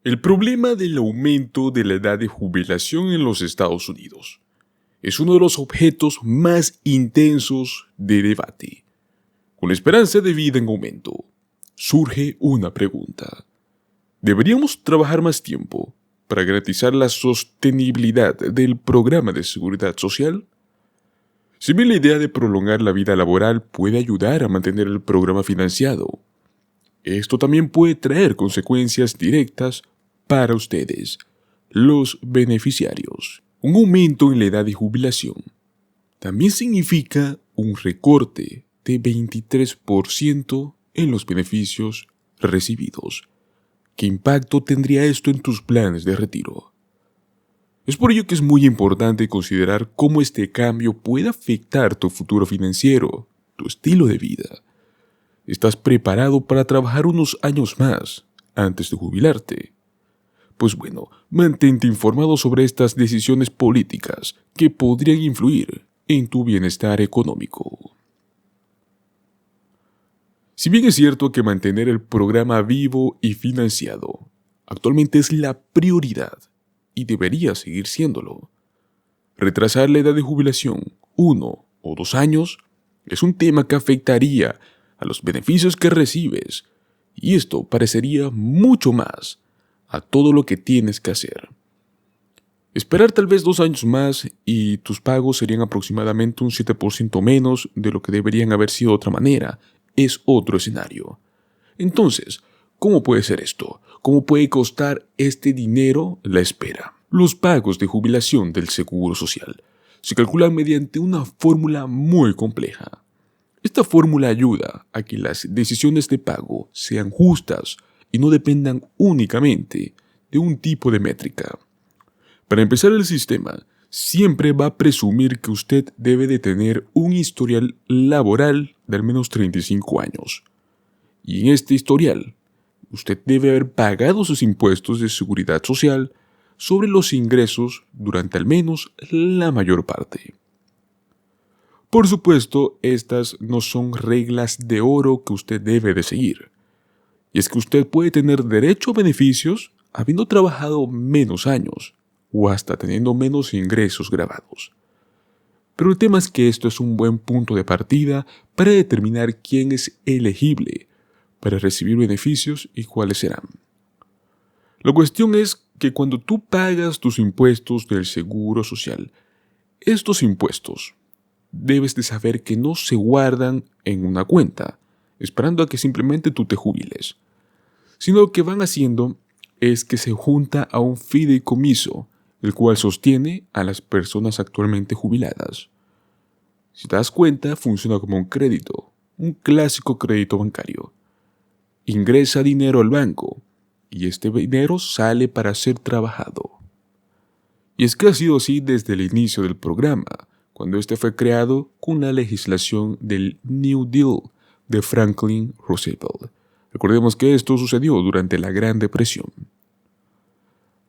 El problema del aumento de la edad de jubilación en los Estados Unidos es uno de los objetos más intensos de debate. Con la esperanza de vida en aumento, surge una pregunta. ¿Deberíamos trabajar más tiempo para garantizar la sostenibilidad del programa de seguridad social? Si bien la idea de prolongar la vida laboral puede ayudar a mantener el programa financiado, esto también puede traer consecuencias directas para ustedes, los beneficiarios. Un aumento en la edad de jubilación también significa un recorte de 23% en los beneficios recibidos. ¿Qué impacto tendría esto en tus planes de retiro? Es por ello que es muy importante considerar cómo este cambio puede afectar tu futuro financiero, tu estilo de vida. ¿Estás preparado para trabajar unos años más antes de jubilarte? Pues bueno, mantente informado sobre estas decisiones políticas que podrían influir en tu bienestar económico. Si bien es cierto que mantener el programa vivo y financiado actualmente es la prioridad y debería seguir siéndolo, retrasar la edad de jubilación 1 o 2 años es un tema que afectaría a los beneficios que recibes, y esto parecería mucho más a todo lo que tienes que hacer. Esperar tal vez 2 años más y tus pagos serían aproximadamente un 7% menos de lo que deberían haber sido de otra manera. Es otro escenario. Entonces, ¿cómo puede ser esto? ¿Cómo puede costar este dinero la espera? Los pagos de jubilación del Seguro Social se calculan mediante una fórmula muy compleja. Esta fórmula ayuda a que las decisiones de pago sean justas y no dependan únicamente de un tipo de métrica. Para empezar, el sistema siempre va a presumir que usted debe de tener un historial laboral de al menos 35 años. Y en este historial, usted debe haber pagado sus impuestos de seguridad social sobre los ingresos durante al menos la mayor parte. Por supuesto, estas no son reglas de oro que usted debe de seguir. Y es que usted puede tener derecho a beneficios habiendo trabajado menos años o hasta teniendo menos ingresos grabados. Pero el tema es que esto es un buen punto de partida para determinar quién es elegible para recibir beneficios y cuáles serán. La cuestión es que cuando tú pagas tus impuestos del Seguro Social, estos impuestos debes de saber que no se guardan en una cuenta, esperando a que simplemente tú te jubiles, sino lo que van haciendo es que se junta a un fideicomiso, el cual sostiene a las personas actualmente jubiladas. Si te das cuenta, funciona como un crédito, un clásico crédito bancario. Ingresa dinero al banco y este dinero sale para ser trabajado. Y es que ha sido así desde el inicio del programa, cuando este fue creado con la legislación del New Deal de Franklin Roosevelt. Recordemos que esto sucedió durante la Gran Depresión.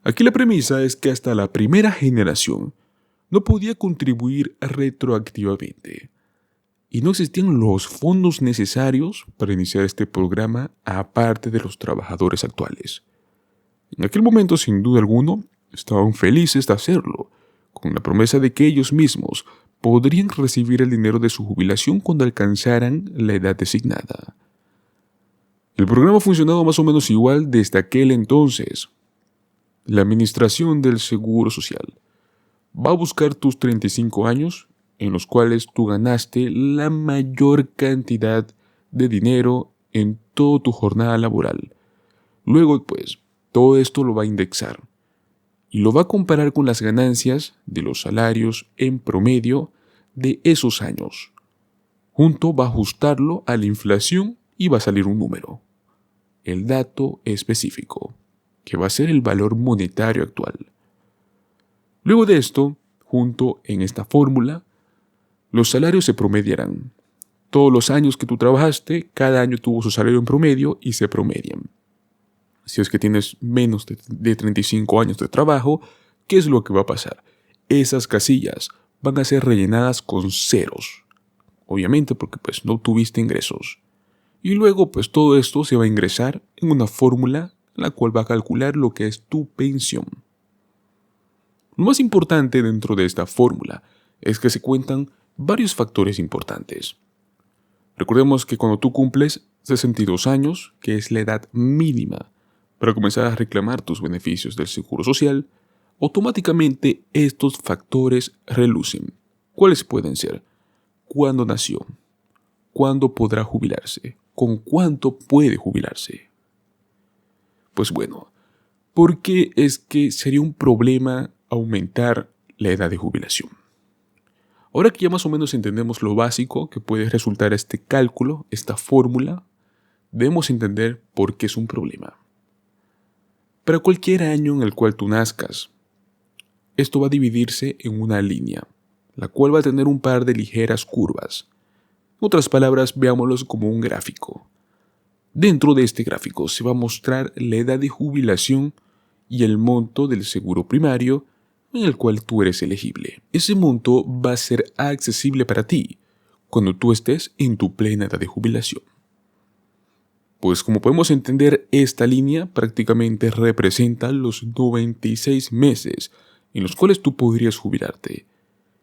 Aquí la premisa es que hasta la primera generación no podía contribuir retroactivamente y no existían los fondos necesarios para iniciar este programa aparte de los trabajadores actuales. En aquel momento, sin duda alguna, estaban felices de hacerlo, con la promesa de que ellos mismos podrían recibir el dinero de su jubilación cuando alcanzaran la edad designada. El programa ha funcionado más o menos igual desde aquel entonces. La Administración del Seguro Social va a buscar tus 35 años en los cuales tú ganaste la mayor cantidad de dinero en toda tu jornada laboral. Luego, pues, todo esto lo va a indexar y lo va a comparar con las ganancias de los salarios en promedio de esos años. Junto va a ajustarlo a la inflación y va a salir un número, el dato específico, que va a ser el valor monetario actual. Luego de esto, junto en esta fórmula, los salarios se promediarán. Todos los años que tú trabajaste, cada año tuvo su salario en promedio y se promedian. Si es que tienes menos de 35 años de trabajo, ¿qué es lo que va a pasar? Esas casillas van a ser rellenadas con ceros. Obviamente porque pues no tuviste ingresos. Y luego pues todo esto se va a ingresar en una fórmula la cual va a calcular lo que es tu pensión. Lo más importante dentro de esta fórmula es que se cuentan varios factores importantes. Recordemos que cuando tú cumples 62 años, que es la edad mínima para comenzar a reclamar tus beneficios del Seguro Social, automáticamente estos factores relucen. ¿Cuáles pueden ser? ¿Cuándo nació? ¿Cuándo podrá jubilarse? ¿Con cuánto puede jubilarse? Pues bueno, ¿por qué es que sería un problema aumentar la edad de jubilación? Ahora que ya más o menos entendemos lo básico que puede resultar este cálculo, esta fórmula, debemos entender por qué es un problema. Para cualquier año en el cual tú nazcas, esto va a dividirse en una línea, la cual va a tener un par de ligeras curvas. En otras palabras, veámoslos como un gráfico. Dentro de este gráfico se va a mostrar la edad de jubilación y el monto del seguro primario en el cual tú eres elegible. Ese monto va a ser accesible para ti cuando tú estés en tu plena edad de jubilación. Pues como podemos entender, esta línea prácticamente representa los 96 meses en los cuales tú podrías jubilarte.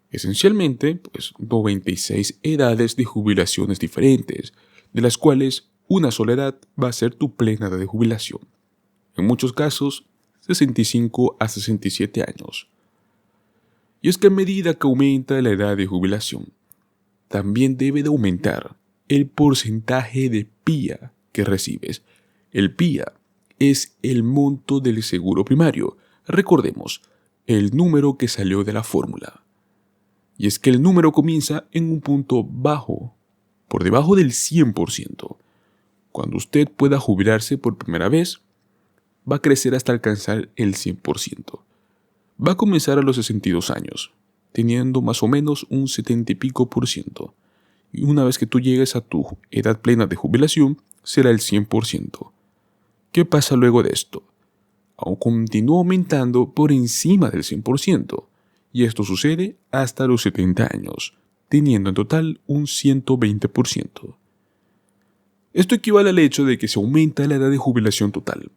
Esencialmente, pues 96 edades de jubilaciones diferentes, de las cuales una sola edad va a ser tu plena edad de jubilación. En muchos casos, 65 a 67 años. Y es que a medida que aumenta la edad de jubilación, también debe de aumentar el porcentaje de PIA que recibes. El PIA es el monto del seguro primario. Recordemos, el número que salió de la fórmula. Y es que el número comienza en un punto bajo, por debajo del 100%. Cuando usted pueda jubilarse por primera vez, va a crecer hasta alcanzar el 100%. Va a comenzar a los 62 años, teniendo más o menos un 70 y pico %. Y una vez que tú llegues a tu edad plena de jubilación, será el 100%. ¿Qué pasa luego de esto? Aún continúa aumentando por encima del 100%. Y esto sucede hasta los 70 años, teniendo en total un 120%. Esto equivale al hecho de que si aumenta la edad de jubilación total,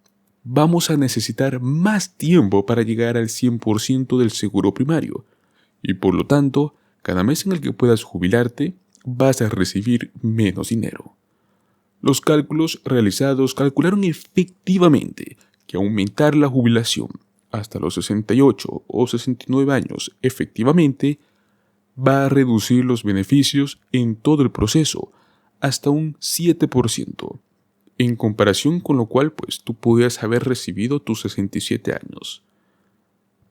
vamos a necesitar más tiempo para llegar al 100% del seguro primario, y por lo tanto, cada mes en el que puedas jubilarte, vas a recibir menos dinero. Los cálculos realizados calcularon efectivamente que aumentar la jubilación hasta los 68 o 69 años efectivamente va a reducir los beneficios en todo el proceso hasta un 7%, en comparación con lo cual pues tú podías haber recibido tus 67 años.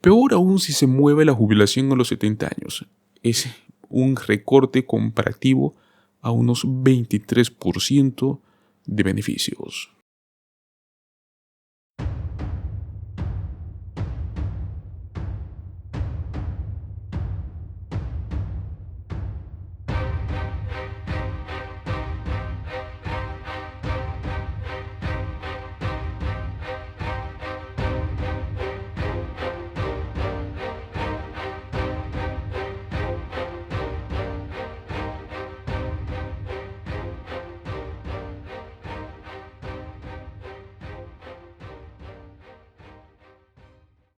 Peor aún si se mueve la jubilación a los 70 años, es un recorte comparativo a unos 23% de beneficios.